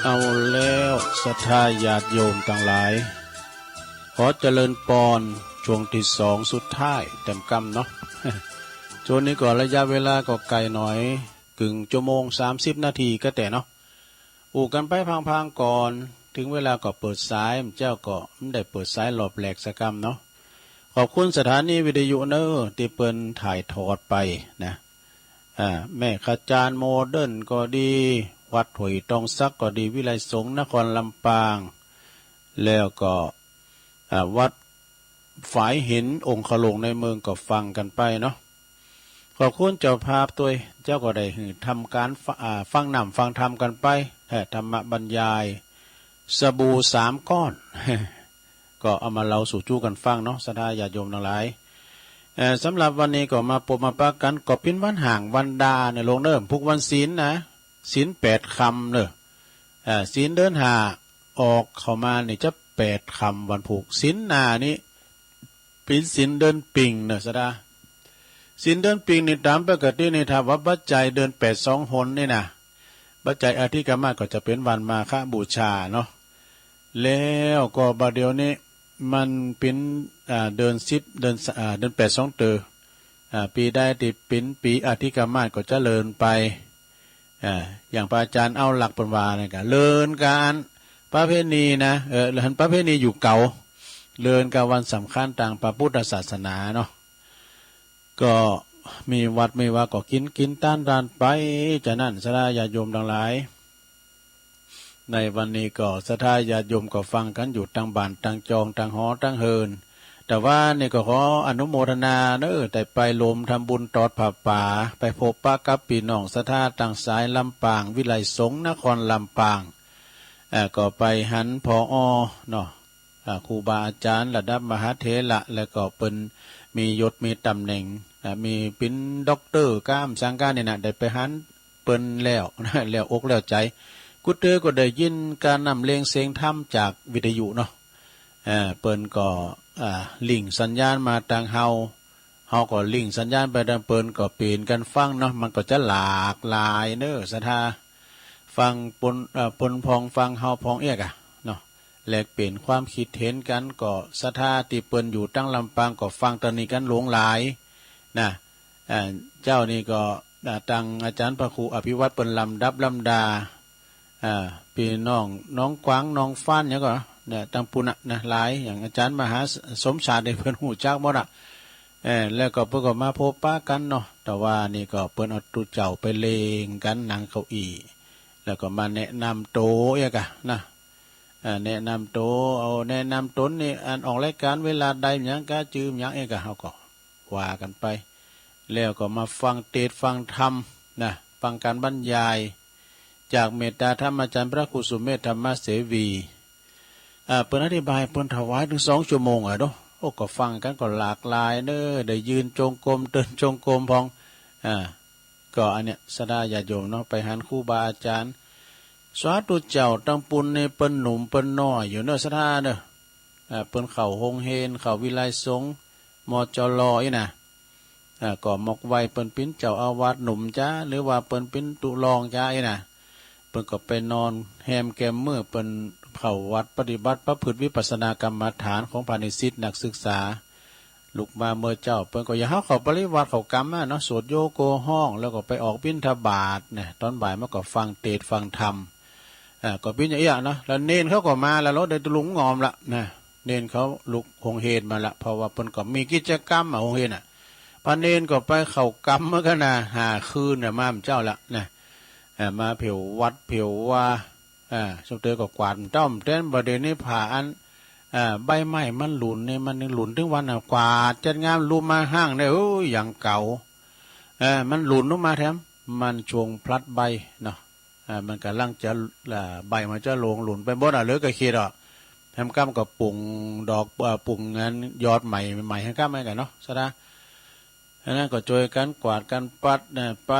เอาแล้วศรัทธาญาติโยมต่างหลายขอเจริญปอนช่วงที่สองสุดท้ายเต็มกำเนาะช่วงนี้ก่อนระยะเวลาก็ไกลหน่อยกึ่งชั่วโมง30 นาทีก็แต่เนาะอู่กันไปพังๆก่อนถึงเวลาก็เปิดสายเจ้าก็ไม่ได้เปิดสายหลบแหลกสักกำเนาะขอบคุณสถานีวิทยุเนอที่เปิ่นถ่ายทอดไปนะแม่ขจารย์โมเดิร์นก็ดีวัดหวยตองซักก็ดีวิไลสงฆ์นครลำปางแล้วก็วัดฝายหินองค์ขลงในเมืองก็ฟังกันไปเนาะขอบคุณเจ้าภาพตัวเจ้าก็ได้ทำการฟังนำฟังธรรมกันไปธรรมบรรยายสบู่3 ก้อน ก็เอามาเราสู่จู้กันฟังเนาะศรัทธาญาติโยมทั้งหลายสำหรับวันนี้ก็มาปบมาปะกันก็เป็นวันห่างวันดาในลงเริ่มพุกวันศีลนะศีล8 คำเนอะศีลเดินหาออกเข้ามานี่จะ8 คำวันผูกศีลนานี่เป็นศีลเดินปิงเนอะสดาศีลเดินปิงนี่ตามปกตินี่ถ้าว่าปัจจัยเดิน8 2 หนนี่นะปัจจัยอธิกรรมก็จะเป็นวันมาฆบูชาเนาะแล้วก็บัดเดี๋ยวนี้มันเป็นเดิน10เดิน8 2 เตอปีได้ติเป็นปีอธิกรรมก็จะเลินไปอย่างพระอาจารย์เอาหลักปัญญาเนี่ยก็เลินการประเพณีนะเลินประเพณีอยู่เก่าเลินกับวันสำคัญทางพระพุทธศาสนาเนาะก็มีวัดไม่ว่าก็กินต้านไปจะนั่นศรัทธาญาติโยมทั้งหลายในวันนี้ก็ศรัทธาญาติโยมก็ฟังกันอยู่ตั้งบ้านตั้งจองตั้งหอตั้งเฮินแต่ว่านี่ก็ขออนุโมทนาเนอะแต่ไปลมทำบุญตอดผ้าป่าไปพบปะกับพี่น้องศรัทธาต่างสายลำปางวิไลสงฆ์นครลำปางก็ไปหันพอเนาะครูบาอาจารย์ระดับมหาเถระแล้วก็เป็นมียศมีตำแหน่งมีเป็นด็อกเตอร์ก้ามสังการเนี่ยนะได้ไปหันเปิ้นแล้วแล้วอกแล้วใจกุเตอก็ได้ยินการนำเลงเสียงธรรมจากวิทยุเนาะเปิ้นก็ลิงสัญญาณมาทางเฮาก็ลิงสัญญาณไปทางเปิ้นก็เปลี่ยนกันฟังเนาะมันก็จะหลากหลายเน้อศรัทธาฟังปนพองฟังเฮาพองเอกเนาะแลกเปลี่ยนความคิดเห็นกันก็ศรัทธาที่เปิ้นอยู่ตั้งลำปางก็ฟังตอนนี้กันหลงหลายนะเจ้านี่ก็ตั้งอาจารย์พระครูอภิวัตรเปิ้นลำดับลำดาพี่น้องกวางน้องฟ้านเนี่ยก็เนี่ยตั้งปุณะนะหลายอย่างอาจารย์มหาสมชาติได้เพิ่นหูจักหมดแล้วก็เพิ่นก็มาพบปะกันเนาะแต่ว่านี่ก็เพิ่นเอาตุเจ้าไปเลงกันนั่งเก้าอี้แล้วก็มาแนะนำโตอีกนะแนะนำโตเอาแนะนำตนนี่อันออกรายการเวลาใดหยังก็จืมหยังเอกเฮาก็ว่ากันไปแล้วก็มาฟังเทศน์ฟังธรรมนะฟังการบรรยายจากเมตตาธรรมอาจารย์พระครูสุเมธธรรมเสวีเปิ้นอธิบายเปิ้นถวายถึง2 ชั่วโมงเนาะโอ้ก็ฟังกันก็หลากหลายเด้อได้ยืนจงกรมเดินจงกรมพองก็อันเนี้ยศรัทธาญาติโยมเนาะไปหันครูบาอาจารย์สาธุเจ้าตั้งปุณในเปิ้นหนุ่มเปิ้นน้อยอยู่เนาะศรัทธาเด้อเปิ้นเข้าโรงเรียนเข้าวิไลสงฆ์มจลอีน่ะก็มกไว้เปิ้นเป็นเจ้าอาวาสหนุ่มจ้าหรือว่าเปิ้นเป็นตุรองจ้าอีน่ะเปิ้นก็ไปนอนแฮมแกมมื้อเปิ้นเข้าวัดปฏิบัติประพฤติวิปัสสนากรรมฐานของพระนิสิตนักศึกษาลูกมาเมื่อเจ้าเปิ้นก็อย่าเฮาเข้าปริวัติเข้ากรรมเนาะสวดโยโกห้องแล้วก็ไปออกบิณฑบาตเนี่ยตอนบ่ายมันก็ฟังเทศน์ฟังธรรมก็เป็นอย่างนี้นะแล้วเนนเขาก็มาแล้วรถได้ตะลุงงอมละนะเนนเขาลุกหงเฮนมาละเพราะว่าเปิ้นก็มีกิจกรรมหงเฮนพระเนนก็ไปเข้ากรรมเมื่อกันนะหาคืนมาเจ้าละนะมาเผียววัดเผียวว่าสมเด็จก็กวาดต้อมเต้นประเดี๋ยวนี้ผ่าอันใบไม้มันหลุนเนี่ยมันหลุนถึงวันกวาดจัดงานรูมาห้างได้อย่างเก่ามันหลุนลงมาแถมมันชวงพลัดใบเนาะมันกำลังจะใบมันจะลงหลุนไปหมดเหลือก็คิดทำก้ามกับปุ่งดอกปุ่งงานยอดใหม่ให้ก้ามให้กันเนาะซะนะนั่นก็ช่วยกันกวาดกันปัดไป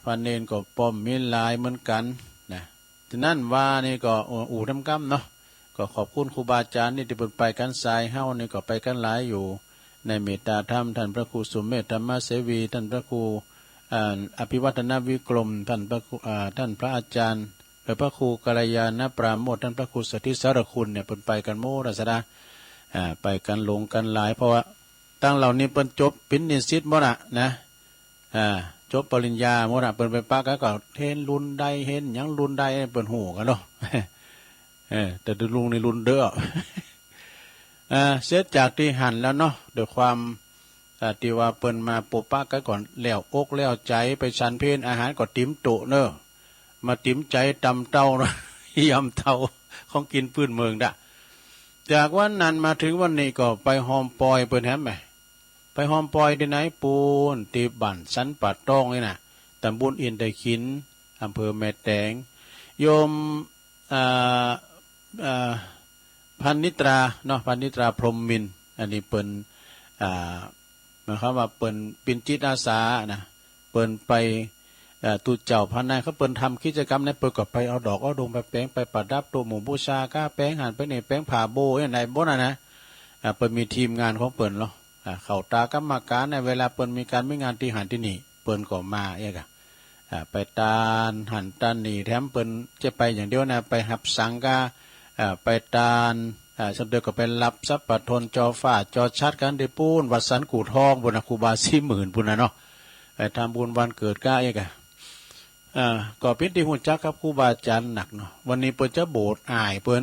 พันเนนก็ป้อมมีลายเหมือนกันนะฉะนั้นว่านี่ก็อู่ทำก้ามเนาะก็ขอบคุณครูบาอาจารย์นี่ที่เป็นไปกันสายเฮ้านี่ก็ไปกันหลายอยู่ในเมตตาธรรมท่านพระครูสุเมธธรรมเสวีท่านพระครูอภิวัฒนวิกรมท่านพระอาจารย์ พระครูกัลยาณปราโมทย์ท่านพระครูสถิสารคุณเนี่ยเพิ่นไปกันโมราษฎาไปกันหลงกันหลายเพราะว่าตั้งเหล่านี้เปิ้นจบปิณนิสิตหมดนะจบปริญญาหมดเปิ้นไปปะก็เห็นรุ่นใดเห็นหยังรุ่นใดเปิ้นหูกันเนาะแต่ดูลุงในรุ่นเด้อเสร็จจากที่หันแล้วเนาะด้วยความที่ว่าเปิ้นมาปุปะกันก่อนแล้วอกแล้วใจไปชันเพลอาหารก็ติ๋มโตเนอะมาติ๋มใจตำเต้าเนาะยำเต้าของกินพื้นเมืองด่ะจากวันนั้นมาถึงวันนี้ก็ไปหอมปอยเปิ้นแฮมไหมไปหอมปอยที่ไหนปูนตีบั่นสันปัดต้องนี่นะตำบลอินไดขินอำเภอแม่แตงโยมพันนิตราเนาะพันนิตราพรหมมินทร์อันนี้เปิ้นหมายความว่าเปิ้นเป็นจิตอาสานะเปิ้นไปตูเจ้าพันนายเขาเปิ้นทำกิจกรรมในเปิ้นก็ไปเอาดอกเอาดงไปแป้งไปประดับตัวหมู่บูชาก้าแป้งหันไปในแป้งผ่าโบอย่างไรบ่นะเปิ้นมีทีมงานของเปิ้นเนาะเข้าตากรรมการในเวลาเปิ้นมีการไม่งานที่หันที่นี่เปิ้นก็มาเอกไปตานหันตานนี่แถมเปิ้นจะไปอย่างเดียวนะไปหับสังกาไปตานสมเด็จก็ไปรับทรัพย์ปทนจอฟ้าจอชัดกันได้ปูนวัดสันกู่ทองบุญครูบา40,000ปุ่นนะเนาะทำบุญวันเกิดก้าเอกก็เป็นที่หุ่นจักครับครูบาอาจารย์หนักเนาะวันนี้เปิ้นจะโบสถ์อายเปิ้น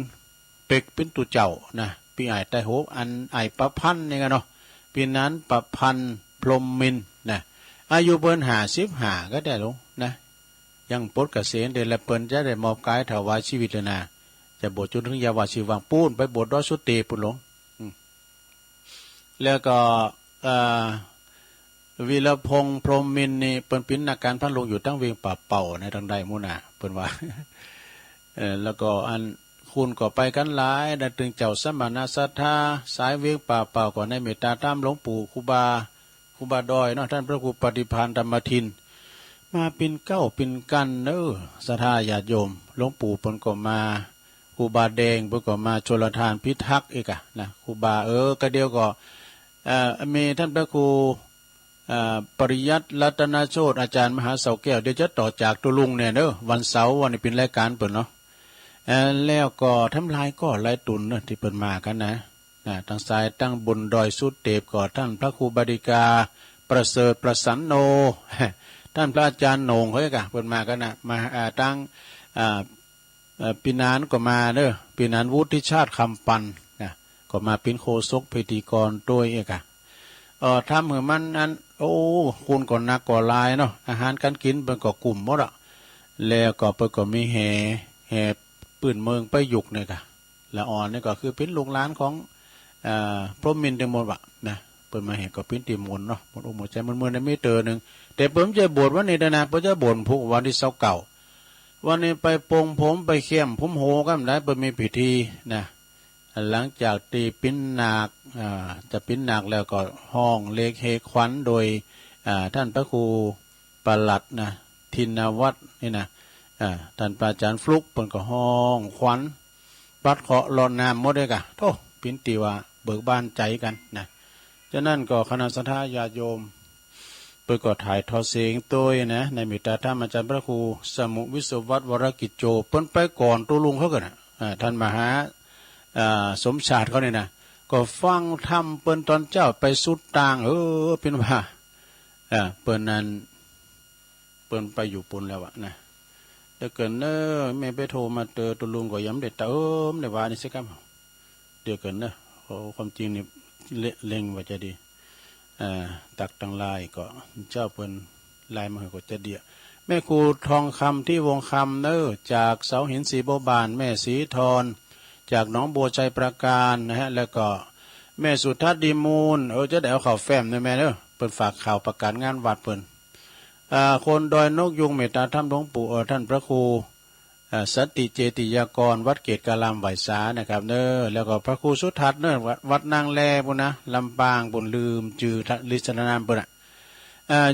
เป็กเป็นตุเจ้านะปีอายไต้โหอันอายประพันธ์นี่กันเนาะปีนั้นประพันธ์พรหมมินทร์นะอายุเปิ้น55ก็ได้ลงนะยังปลดเกษียณเดือนละเปิ้นจะได้มอบกายถวายชีวิตเลยนะจะบวชจนถึงยาวาชีวังปูนไปบวชดอยสุเตปุ่นหลงแล้วก็วีรพงษ์พรหมมินทร์นี่เปิ้นเป็นนักการพันลงอยู่ตั้งเวียงป่าเป่าในทางใดมุ่น่ะเปิ้นว่าแล้วก็อันคุณก็ไปกันหลายดังถึงเจ้าสมณศรัทธาสายเวียงป่าเป่าก่อนในเมตตาตามหลวงปู่ครูบาดอยเนาะท่านพระครูปฏิภาณธรรมทินมาเป็นเก้าเป็นกันเด้อศรัทธาญาติโยมหลวงปู่เปิ้นก็มาครูบาแดงเพิ่นก็มาชลทานพิทักษ์อีกนะครูบาก็เดียวก็มีท่านพระครูปริยัติรัตนโชติอาจารย์มหาเสาแก้วเดี๋ยวจะต่อจากตุลุงเนี่ยเด้อวันเสาร์วันนี้เป็นรายการเปิดเนาะแล้วก็ทำลายก็ลายตุนเนาะที่เปิดมากันนะทางซ้ายตั้งบนดอยสุดเตบก่อท่านพระครูบดิกาประเสริฐประสันโนท่านพระอาจารย์โหน่งเขาก็เปิดมากันนะมาตั้งปีนานก็มาเด้อปีนานวุฒิชาติคำปันนะก็มาเป็นโฆษกพิธีกรด้วยเอกทำเหมือนมันนั้นโอ้คุณก่อนนักก่อลายเนาะอาหารการกินเป็นก็กลุ่มหมดอ่ะแล้วก็เปิดก็มีแห่ปืนเมืองไปยุกเนี่ยค่ะละอ่อนนี่ก็คือเป็นลูกหลานของพรหมมินทร์เดมนวะนะเปิดมาแห่ก็เป็นตีมนเนาะหมดอกหมดใจมันเมื่อในไม่เตอหนึ่งแต่ผมจะบวชวันนี้นะผมจะบวชพวกวันที่เสาเก่าวันนี้ไปปงผมไปเข้มผมโหกันได้เปิดมีพิธีนะหลังจากตีปิ้นนาคจะปิ้นนาคแล้วก็ห้องเลขเฮขวัญโดยท่านพระครูปลัดนะทินวัฒน์นี่นะท่านอาจารย์ฟลุกเปิ่นก็ห้องขวัญปัดเคาะรอนน้ำหมดเลยกะโธ่ปิ้นตีว่าเบิกบานใจกันนะฉะนั้นก็คณะสัตยาโยมเปิ่นก็ถ่ายทอดเสียงตัวนะในมิตรธรรมอาจารย์พระครูสมุวิศวัตวรกิจโจเปิ่นไปก่อนตัวลุงเขากันท่านมหาสมชาติเขาเนี่ยนะก็ฟังทำเปิ้นตอนเจ้าไปสุดต่างเป็นว่าเปิ้นนั้นเปิ้นไปอยู่ปุ่นแล้วนะเดี๋ยวเกินแม่ไปโทรมาเจอตัวลุงก็ย้ำเด็ดในว่านี่สิครับเดี๋ยวเกินความจริงนี่เล็งว่าจะดีตักตังลายก็เจ้าเปิ้นลายมาก็จะเดียแม่ครูทองคำที่วงคำจากเสาหินสีโบบานแม่สีทรจากหนองบัวใจประการนะฮะแล้วก็แม่สุทัศน์ดีมูลจะได้เอาข่าวแฟ้มด้วยแม่เปิดฝากข่าวประกาศงานวัดเปิ่นคนดอยนกยุงเมตตาธรรมหลวงปู่ท่านพระครูสันติเจติยากรวัดเกตกาลามไหวสานะครับแล้วก็พระครูสุทัศน์วัดนางแลปุ่นนะลำปางปุ่นลืมจือลิศนามปุ่น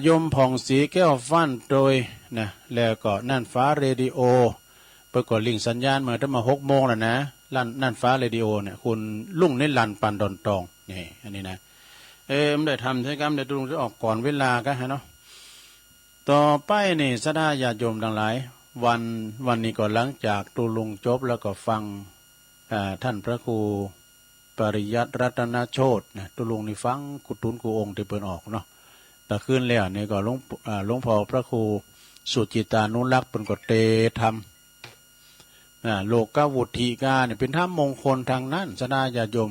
ยมผ่องสีแก้วฟั่นโดยนะแล้วก็นั่นฟ้าเรดิโอเปิดก็ลิงสัญญาณเมื่อตั้งมา6 โมงแล้วนะนั่นฟ้าเรดิโอเนี่ยคุณลุ่งนิรันดร์ปันดอนตองนี่อันนี้นะมันได้ทำใช่ไหมได้ดูจะออกก่อนเวลากันฮะเนาะต่อไปนี่สดาญาติโยมทั้งหลาย วันนี้ก็หลังจากตุลุงจบแล้วก็ฟังท่านพระครูปริยัติรัตนโชตินะตุลุงนี่ฟังกุตุนกูองค์ที่เปิดออกเนาะแต่ขึ้นแล้วนี่ก็หลวงพ่อพระครูสุจิตานุรักษ์เป็นก็เตธรรมโลกวุฒิกาเนี่ยเป็นธรรมมงคลทางนั้นสนาญาโยม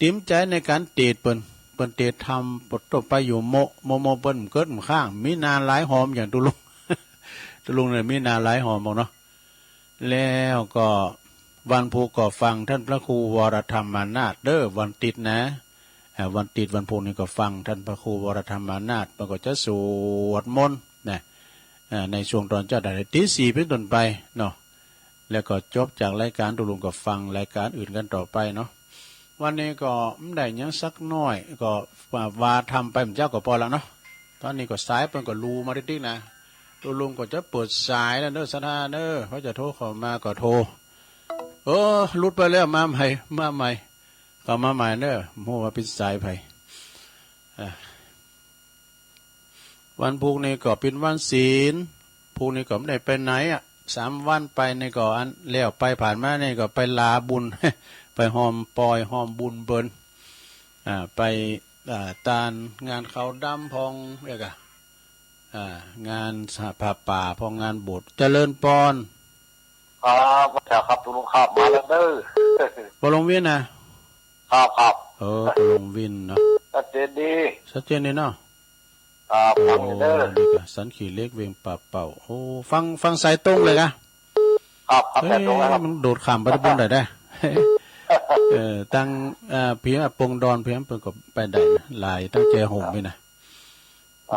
ติ้มใจในการเตดเปิ้นเตดธรรมปดตบไปอยู่โมเปิ้นเกิดข้างมีนาหลายหอมอย่างตุลุง ตุลุงเนี่ยมีนาหลายหอมบอกเนาะแล้วก็วันภูก็ฟังท่านพระครูวรธรรมานาถเด้อวันติดนะวันติดวันภูนี่ก็ฟังท่านพระครูวรธรรมานาถมันก็จะสวดมนต์นะในช่วงตอนเจ้าได้ตีสี่เป็นต้นไปเนาะแล้วก็จบจากรายการตุลุงก็ฟังรายการอื่นกันต่อไปเนาะวันนี้ก็ไม่ได้ยังสักน้อยก็ว่าทำไปเหมือนเจ้าก็พอแล้วเนาะตอนนี้ก็สายเพิ่นก็รูมาติ๊กๆนะตุลุงก็จะเปิดสายแล้วเด้อสถานเด้อเขาจะโทรเข้ามาก็โทรหลุดไปแล้วมาใหม่เข้ามาใหม่เด้อโมว่าเป็นสายไผวันพุกนี้ก็เป็นวันศีลพุกนี้ก็ไม่ได้ไปไหน3 วันไปในก็อันแล้วไปผ่านมาในก็ไปลาบุญ ไปหอมปอยหอมบุญเบิ้นไปตานงานเขาดำพองเรียกงานผ้าป่าพองงานโบสถ์เจริญปอนครับพระเจ้าครับตุลุงครับมาแล้วเด้อปลงวินครับปลงวินเนาะชัดเจนดีชัดเจนเลยเนาะฟังเด้อดีกะสันขี่เล็กเวียงป่าเป่าโอ้ฟังสายตรงเลยกะครับสายตรงครับมันโดดขามไปได้บนได้ตั้งเพียงปงดอนเพียงเปิดกับไปได้หลายตั้งใจห่มไปนะ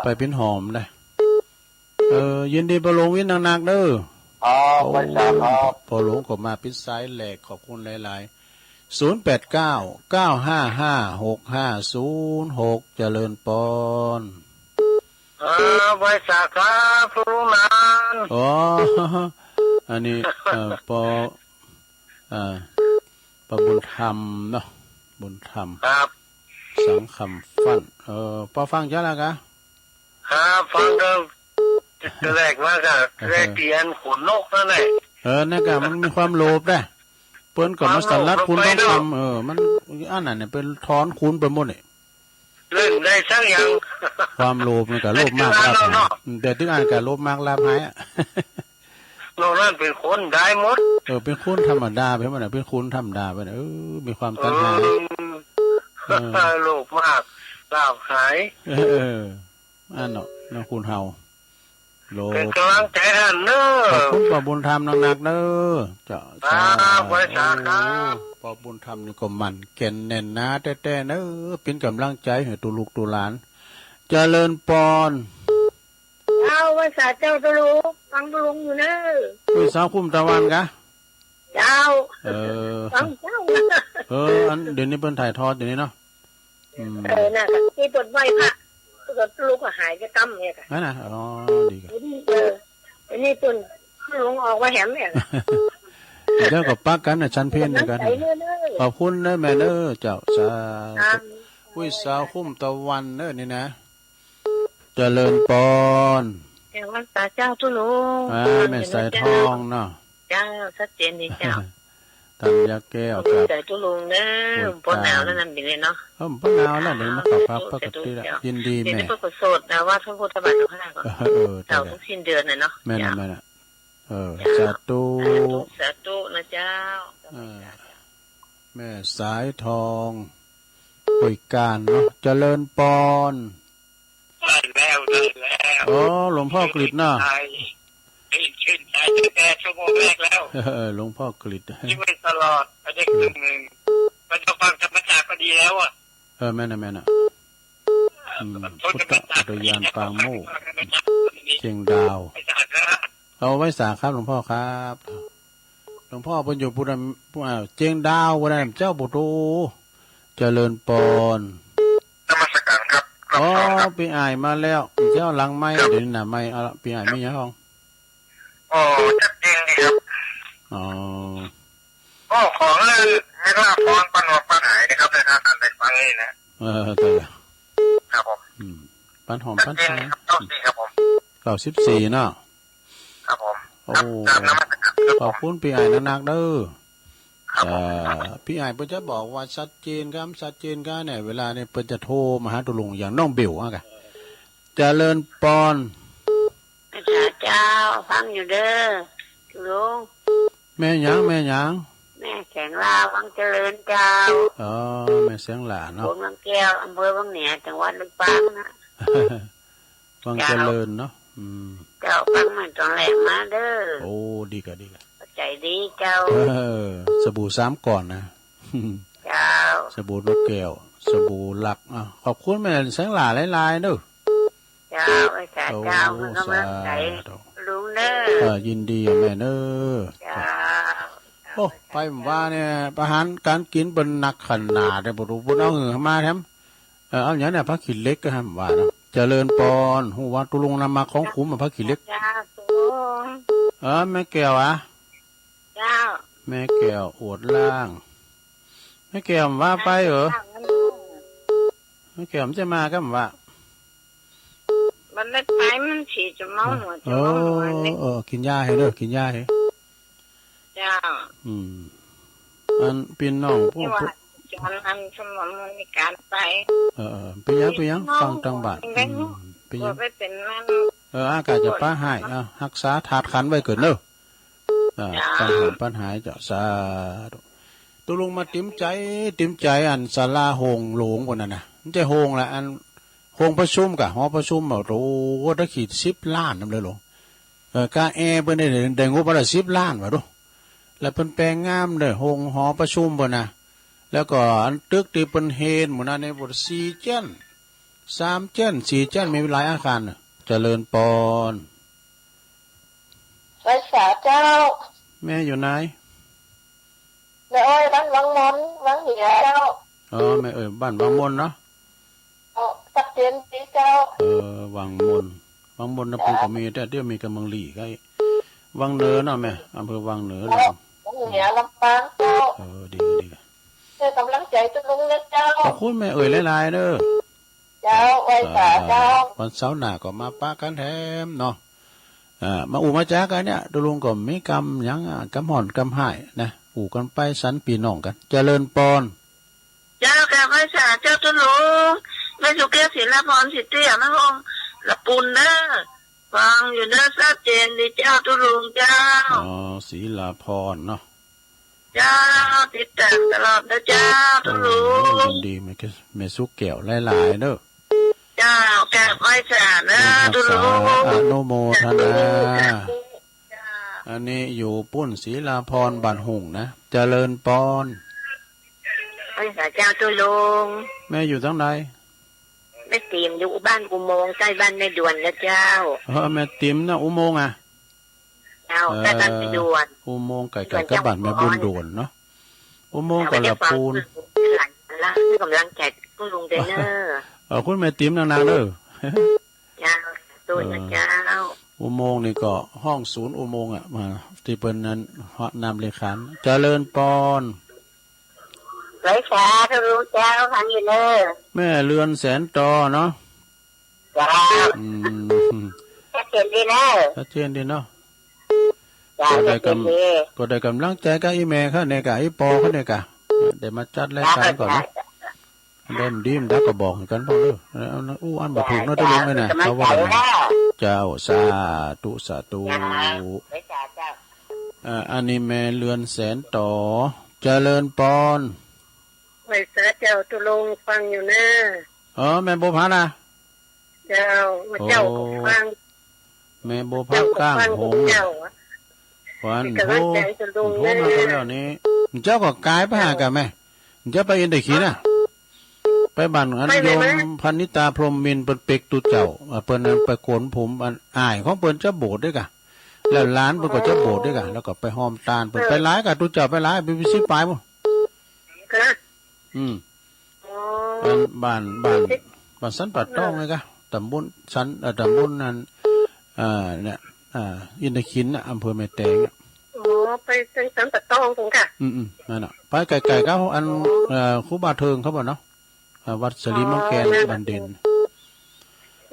ไปเป็นหอมได้ยินดีปลงวินหนักๆเด้อไม่ทราบครับพอหลวงก็มาพิสายแหลกขอบคุณหลายๆ0899556506เจริญปอนไม่ทราบครับตุลุงนานอันนี้ปบุญธรรมเนาะบุญธรรมครับสังคำฟันปอฟังจ้าละกะครับฟังก็แรกมากอะแรกเตียนขนนกนั่นแหละนั่นกะมันมีความโลภได้เปิ้นก็มาสันลัดคุณต้องทำมันอันนั้นเนี่ยเป็นถอนคุณไปหมดเนี่ยเล่นได้สักอย่างความโลภมันก็โลภมากลาภแต่ถึงอันก็โลภมากลาภหายโลภนั่นเป็นคนได้หมดเป็นคุณธรรมดาไปมันเป็นคุณธรรมดาไปมีความตัณหาโลภมากลาภหายอันเนาะน้องคุณเฮาโลภเป็นกำลังใจท่านเนอะขอบคุณปอบุญธรรมหนักๆเนอะเจ้าไว้สาครับปอบุญธรรมนี่ก็มันแก่นแน่นนะแต่เนอะเป็นกำลังใจให้ตุลูกตุหลานเจริญปอนไว้สาเจ้าตุลูกฟังตุลุงอยู่เนอะสาวคุ้มตะวันกะเจ้าฟังเจ้าอันเดี๋ยวนี้เพิ่นถ่ายทอดอยู่นี่เนาะน่ะที่ปวดไหวพระก็ลูกก็หายจะกำเนี่ยค่ะนั่นน่ะดีกันอันนี้ตุนลุงออกมาแหมเนี่ยเจ้ากับปักกันน่ะชั้นเพี้ยนกันขอบคุณนะแม่เด้อเจ้าสาธุสาวคุ้มตะวันเด้อนี่นะเจริญปอนแต่ว่าตาเจ้าตุลุงแม่ใส่ทองเนาะเจ้าชัดเจนดีเจ้าตันยาแก้วกับใส่ตุลุงเด้อปนหนาวแล้วนั่นเป็นเลยเนาะปนหนาวแล้วเดี๋ยวมาขับพับปกติละยินดีแม่เดี๋ยวก็โสดนะว่าทั้งพุทธบาททั้งข้าก็เจ้าทุกสิ้นเดือนเลยเนาะแม่น่ะสาธุนะเจ้าแม่สายทองคุยการเนาะเจริญปอนได้แล้วหลวงพ่อกฤษเนาะชื่นใจแต่ชั่วโมงแรกแล้วหลวงพ่อกฤษที่ไม่ตลอดไปได้ครึ่งนึงมันจะฟังธรรมจักรก็ดีแล้วแม่น่ะพุทธอุทยานปางโมกเชียงดาวเอาไว้สาครับหลวงพ่อครับหลวงพ่อเพิ่นอยู่ปุระเชียงดาววันนั้นเจ้าบุตรเจริญปอนนมัสการครับปีอายมาแล้วเจ้าหลังไม้เดี๋ยวนี้น่ะไม่เอาปีอายไม่ยังห้องชัดเจนดีครับของเลยไม่ล่าพรปันหัวปันหายนะครับในทางการไปฟังนี่นะตัวครับผมปันหอมปันหายครับผม94เนาะครับผม โอ้ กราบนมัสการครับ ขอบคุณพี่ไอ้นักๆเด้อ ครับผม พี่ไอ้เพิ่นจะบอกว่าชัดเจนครับชัดเจนก็เนี่ยเวลาเนี่ยเพิ่นจะโทรมาหาตุลุงอย่างน้องเบลอ่ะกะเจริญปอน พระเจ้าฟังอยู่เด้อลุง แม่หยังแม่หยัง แม่แสงลาวังเจริญเจ้า อ๋อแม่เสียงหลานเนาะ บนวังแก้วอำเภอวังเหนือจังหวัดลำปางนะ ฟังเจริญเนาะเจ้าฟังมันตอนแรกมาเด้อ โอ้ดีก็ดีก็ ใจดีเจ้า สบู่3ก่อนนะ เจ้า สบู่นกแก้วสบู่หลักอ่ะขอบคุณแม่เสียงหลานหลายๆเด้อ เจ้าไอ้สาเจ้ามันก็มาใจลุงเด้อ ยินดีอ่ะแม่เด้อ เจ้า โอ้ไปผมว่าเนี่ยอาหารการกินเป็นหนักขนาดเลยบ่รู้บ่เอาหือมาแถมเอาอย่างเนี่ยพระขีดเล็กก็ให้ผมว่าเนาะเจริญปอนฮู้ว่าตุลุงนำมาของขุมมาพระขีดเล็ก เจ้าสูง แม่แก้วอ่ะ เจ้า แม่แก้วอวดล่างแม่แก้วว่าไปเหรอแม่แก้วมันจะมาก็ผมว่า มันไม่ไปมันฉีดจะเมาหัวจะเมาหัวนี่ กินยาให้เด้อกินยาให้ เจ้า อันพี่น้องผู้ ที่ว่าจอนอันสมองมันมีการไป ไปยังฟังตังบาทไปยั ว่าง ไปเป็นมัน อากาศจะป้าหายรักษาถาดขันไว้เกิดเนอะปัญหาจะสาตุลุงมาติ้มใจอันศาลาโฮงหลวงคนนั้นนะมันจะโฮงละอันโฮงประชุมกับหอประชุมแบบโอ้ได้ขีด10 ล้านนั่นเลยหลวงกาแอเปิ้นได้งบประมาณ10 ล้านว่ะดูแล้วเปิ้นแปลงงามเลยโฮงหอประชุมเปิ้นนะแล้วก็อันตึกที่เปิ้นเฮ็ดหมู่นั้นในบ่4 เจน3 เจน4 เจนมีหลายอาคารเจริญปอน ไว้สาเจ้า แม่อยู่ไหน แม่อ้อยบ้านวังมนวังเหนือเจ้า แม่บ้านวังมนเนาะ ตักเตียนดีเจ้า วังมนนะปู่ก็มีแต่เดี๋ยวมีกำลังหลีกไอ้วังเหนือเนาะแม่อำเภอวังเหนือเลย วังเหนือลำปางเจ้า ดี เจ้ากำลังใจตุลุงนะเจ้า ขอบคุณแม่หลายๆเด้อ เจ้าไว้สาเจ้า วันเสาร์หน้าก็มาปะกันแถมเนาะมาอู่มาจ้ากันเนี่ยตุลุงก็มีกำหยังกำห่อนกำหายนะอู่กันไปสันปีน้องกันเจริญปอน เจ้าแกไว้สาเจ้าตุลุงแม่สุเกียศิลปรสิทธิ์เตี้ยแม่ฮงละปุ่นเด้อฟังอยู่เด้อชัดเจนดีเจ้าตุลุงเจ้า ศรีลาพรเนาะ เจ้าติดตามตลอดนะเจ้าตุลุง ยินดีแม่สุกแก้วหลายๆเด้อ เจ้าแกไว้สานะตุลุง อนุโมทนาอันนี้อยู่ปุ้นศรีลาพรบ้านหุ่งนะเจริญปอน ไว้สาเจ้าตุลุง แม่อยู่ทั้งใด แม่ตีมอยู่บ้านอุโมงค์ใกล้บ้านแม่ด่วนนะเจ้า แม่ติ๋มนะอุโมงค์เจ้าใกล้บ้านแม่ด่วน อุโมงค์ไก่กับบ้านแม่บุญด่วนเนาะอุโมงค์กับละปูน หลังละให้กำลังใจตุลุงเดนเนอร์ คุณแม่ติ๋มนานๆเด้อ เจ้าตัวนะเจ้า อุโมงค์นี่ก็ห้องศูนย์อุโมงค์มาที่เปิ้นนั้นนำเลขานเจริญปอน ไว้สาตุลุงเจ้าฟังอยู่เนอร์ แม่เรือนแสนตอเนาะ เจ้าแค่เขียนดีเนอร์ ชัดเจนดีเนาะ เจ้าแค่เขียนดี ก็ได้กำลังใจกับอีแม่เขาเนี่ยกะอีปอเขาเนี่ยกะเดี๋ยวมาจัดรายการก่อนนะเล่นดีมดักก็บอกกันพอเด้ออู้อันบ่ถูกเนาะตุลุงเลยนะเขาว่าเจ้าสาธุไว้สาเจ้า อันนี้แม่เรือนแสนต่อเจริญปอน ไว้สาเจ้าตุลุงฟังอยู่เนอร์ แม่โบพานะ เจ้ามาเจ้าก็ฟัง แม่โบพาก้างหง เจ้า วัน กำลังใจตุลุง โท เน ร อ มาก็ ร์ แล้วนี้เจ้าก็กายไปหากันแม่เจ้าไปเอ็นได้ขี้น่ะไปบ้านอันโยมพันิตาพรหมมินเปิ้นเป็กตุเจ้าเปิ้นนั้นไปโกนผมอันอายของเปิ้นจะโบสถ์ด้วยกะแล้วหลานเปิ้นก็จะโบสถ์ด้วยกะแล้วก็ไปหอมตาลเปิ้นไปหลายกะตุเจ้าไปหลายไปสิปลายบ่ ค่ะ บ้านสันปัดต้องเลยกะตำบลสันตำบลนั้นเนี่ยอินทขินอำเภอแม่แตง ไปสันปะตองตรงค่ะ นั่นน่ะไปไกลๆก็อันครูบาเทิงเขาบอกเนาะวัดสลีมังแกนบันเด่น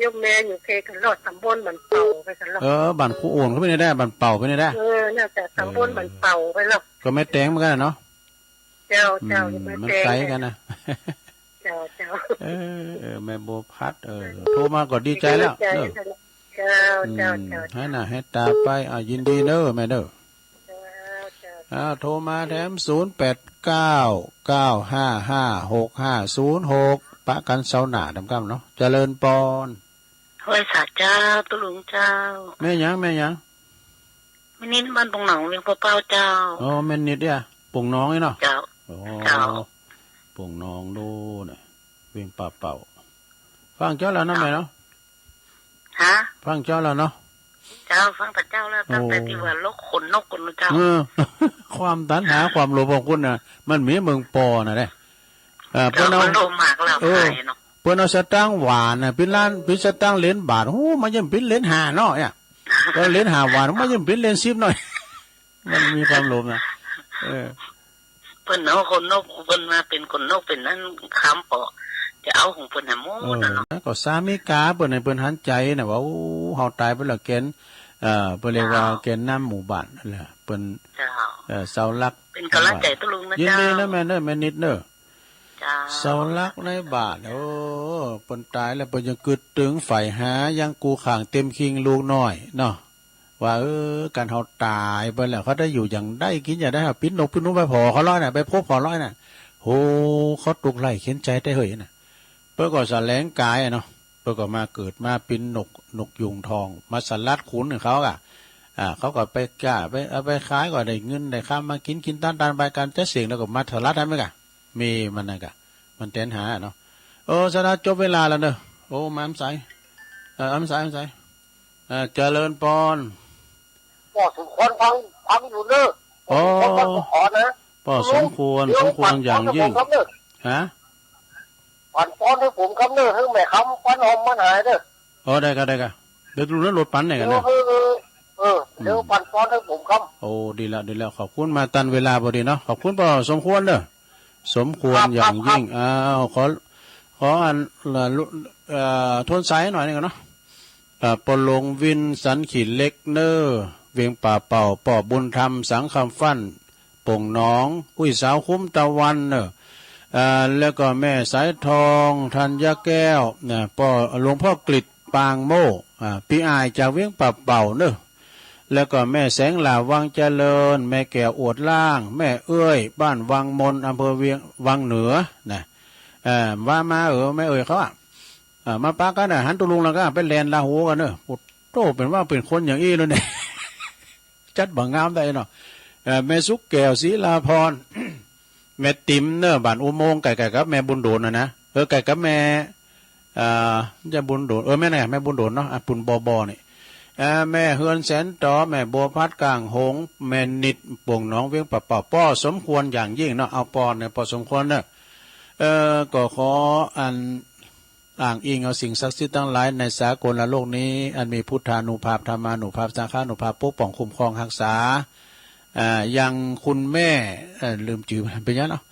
ยกแม่อยู่เคกันรอดตำบลบันเป่าไปกันรอดบันคู่โอนเขาไม่ได้บันเป่าไม่ได้น่าจะตำบลบันเป่าไปแล้วก็ไม่แตงเหมือนกันเนาะเจ้ามันไกลกันนะเจ้าแม่โบพัดโทรมาก็ดีใจแล้วเจ้าให้น่ะให้ตาไปยินดีเนอะแม่เนอะโทรมาแถม0899555656ปะกันเสาหน้าดำกำเนาะเจริญปอนห้วยสาเจ้าตุลุงเจ้าแม่ยังไม่นิดบ้านปงหนองเวียงเป้าเจ้าแม่นิดเนี่ยปงน้องนี่เนาะเจ้าปงน้องดูน่ะเวียงป่าเป่าฟังเจ้าแล้วนะแม่เนาะฟังเจ้าแล้วเนาะเจ้าฟังแต่เจ้าแล้วตั้งแต่ที่ว่าโลกขนนกคนเจ้าความตัณหาความโลภของคุณน่ะมันมีเมืองปอน่ะได้เพิ่นเอาโลมากแล้วเนาะเพิ่นเอาสตางค์หวานน่ะเป็นล้านเป็นสตางค์เหรียญบาทโอ้มันยังเป็นเหรียญ5เนาะเนี่ยก็เหรียญ5หวานมันยังเป็นเหรียญ10หน่อยมันมีความโลภนะเพิ่นเอาคนนกเพิ่นมาเป็นคนนกเป็นนั่นค้ำปอจะเอาของเพิ่นหาหมู่นั่นเนาะก็สามีกาเพิ่นให้เพิ่นหันใจน่ะว่าโอ้เฮาตายไปแล้วเกณฑ์เพิ่นเรียกว่าเกณฑ์น้ำหมู่บ้านนั่นแหละเพิ่นเสาหลักเป็นกำลังใจตุลุงนะเจ้ายินดีนะแม่เม่นิดเด้อเสาหลักในบ้านเพิ่นตายแล้วเพิ่นยังกึดถึงไฟหายังกูข้างเต็มคิงลูกน้อยเนาะว่าการเฮาตายไปแล้วเขาได้อยู่อย่างได้กินอย่างได้ปิ้นนกปิ้นนุไปพอเขาร้อยน่ะไปพบพอร้อยน่ะโหเขาตุกไล่เข็นใจได้เฮ้ยน่ะเพื่อก็แสลงกายเนาะเพื่อก็มาเกิดมาปิ้นนกยุงทองมาสลัดขุนของเขาเขาก็ไปกล้าไปเอาไปขายก็ได้เงินได้ข้ามมากินตานไปการจะเสียงแล้วก็มาสลัดได้ไหมกะมีมันน่ะกะมันเต้นหาเนาะสลัดจบเวลาแล้วเนอะมาใส่ใส่เจริญปอนก็สมควรฟังอยู่เนอะขอนะก็สมควรอย่างยิ่งฮะปั่นป้อนให้ผมคำเนอะให้แม่คำปั้นหอมมันหายเด้อได้กันเดี๋ยวดูแล้วรถปั่นไหนกันเนอะเดี๋ยวปั่นป้อนให้ผมคำดีแล้วขอบคุณมาตันเวลาพอดีเนาะขอบคุณป่อสมควรเนอะสมควรอย่างยิ่งขออันทนสายหน่อยนึงเนาะปลงวินสันขีดเล็กเนอเวียงป่าเป่าปอบุญธรรมสังคำฟั่นป่งน้องอุ้ยสาวคุ้มตะวันเนอะแล้วก็แม่สายทองธัญแก้วป่อหลวงพ่อกฤษปางโมพี่อายจากเวียงป่าเป่าเนอะแล้วก็แม่แสงหลาวังเจริญแม่แก้วอวดล่างแม่เอ้ยบ้านวังมนอำเภอเวียงวังเหนือนะว่ามาแม่เอ้ยเขามาปากันหันตุลุงแล้วก็เป็นแลนลาหูกันเนอะโตเป็นว่าเป็นคนอย่างอี้เลยเนี่ยจัดบังงามได้เนาะแม่สุกแก้วศรีลาพรแม่ติ๋มเนอะบ้านอุโมงค์ไก่กับแม่บุญโดนนะไก่กับแม่จะบุญโดนแม่ไหนแม่บุญโดนเนาะปุ่นบอนี่แม่เฮือนแสนต่อแม่บัวพัดกลางหงแม่นิดป่งน้องเวียงป่าป้อสมควรอย่างยิ่งเนาะเอาปอนเนี่ยพอสมควรเนอะก็ขออันอ้างอิงเอาสิ่งศักดิ์สิทธิ์ทั้งหลายในสากลโลกนี้อันมีพุทธานุภาพธรรมานุภาพสังฆานุภาพปกป้องคุ้มครองรักษายังคุณแม่ลืมจื่อเป็นยังเนาะ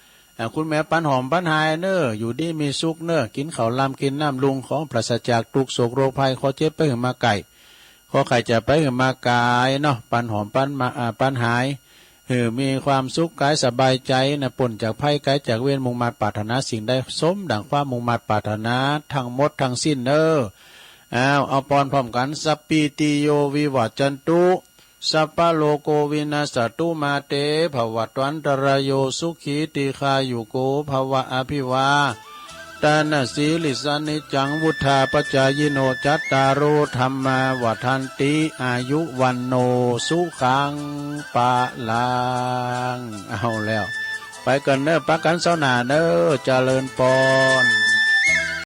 คุณแม่ปันหอมปันหายเนออยู่ดีมีสุขเนอกินข้าวลำกินน้ำลุงของปราศจากทุกโศกโรคภัยขอเจ็บไปหือมาไก่ขอไข่จะไปหือมากายเนาะปันหอมปันหายมีความสุขกายสบายใจนะปนจากภัยกายจากเวรมุ่งมาปรารถนาสิ่งใดสมดังความมุ่งมาปรารถนาทั้งหมดทั้งสิ้นเอาปอนพร้อมกันสัพพิติโยวิวัจจันตุสัพพะโลโกวินาศตุมาเตภวัตวันตรายโยสุขีติคายุโกภวะอภิวาตานาสีลิสานิจังวุธาปจายโนจัตตารโอธรรมาวัฏันติอายุวันโนสุขังปะลังเอาแล้วไปกันเนอะปักกันเสาหนาเนอะเจริญปอน